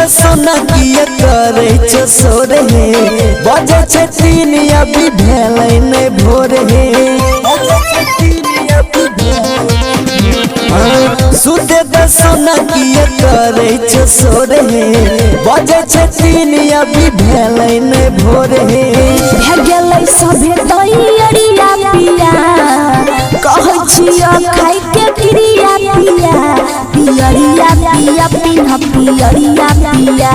सोना किया करे छो सोर हे बजे छे 3 अभी भेलै नै भोर हे सुते द सोना किया करे छो सोर हे बजे छे 3 अभी भेलै नै भोर हे भे गेलै सभे तैयारिया पिया कहै छियो खाइ के क्रिया पिया पियरिया पिया पिन्ह पियरिया पिया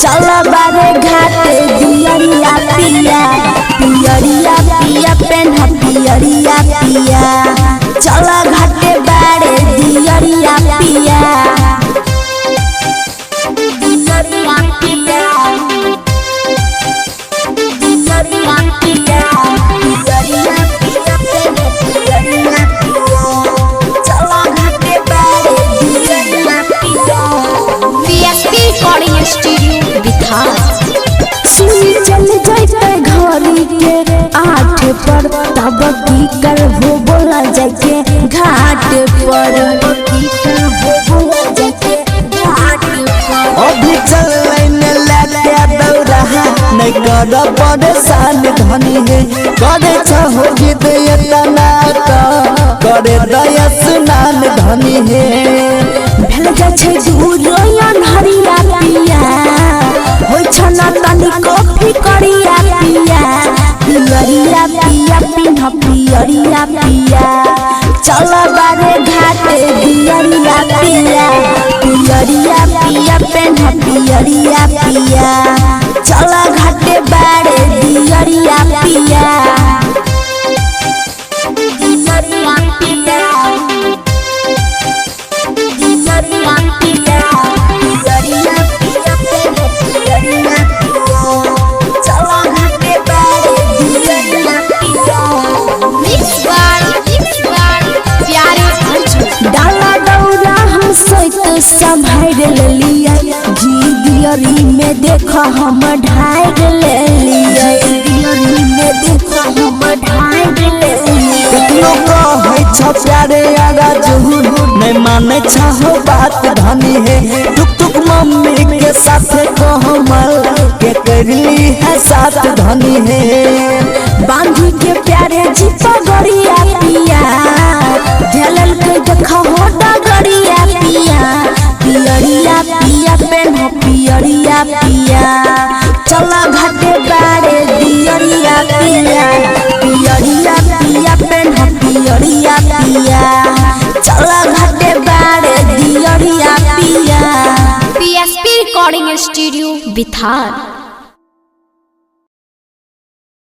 चल बारे घाटे दियरिया पिया पियरिया पिया पिन्ह पियरिया पिया चल घाटे बारे दियरिया पिया दियरिया पिया दियरिया पिया पियरिया पिया पिन्ह पियरिया पिया चल घाटे बारे दियरिया पिया पीएसपी रिकॉर्डिंग स्टूडियो बिहार। सुनी चल जाते घड़ी के 8 पर तब की कर हो बोला जाके घाट पर की कर हो बोला जाके घाट पर अभी चल लेने लेके दौड़ा नहीं कर परेशान धनी है करे चाहो जिद इतना करे दया स्नान धनी है भेल जा छै दूर अन्हरिया पिया होय छना तनी कॉफी करिया पिया पियरिया पिया पिन्ह पियरिया पिया चल बारे घाटे दियरिया पिया पियरिया पिया पिन्ह पियरिया पिया चल घाटे बारे दियरिया पिया दियरिया पिया दियरिया पिया पियरिया पिया पिन्ह पियरिया पिया चल घाटे बारे दियरिया पिया मिक्स बार प्यारे अर्जुन डाला दौरा हम सहित संभाल लिया जी दियरी में देख हम ढाल लिया दियरी में देख हम ढाल लिया कितनो कहै छ प्यारे आगा जहूर नहीं माने छहो बात धनी है टुक टुक मम्मी के साथ कोमल के करली है साथ धनी है बांधी के प्यारे जी पगड़िया पिया झलल के देख हो डगड़िया पिया पियरिया पिया पेन्ह पियरिया पिया चल घाटे बारे दियरिया पिया पियरिया पिया पेन्ह पियरिया पिया चल घाटे बारे दियरिया पिया पीएसपी रिकॉर्डिंग स्टूडियो बिहार।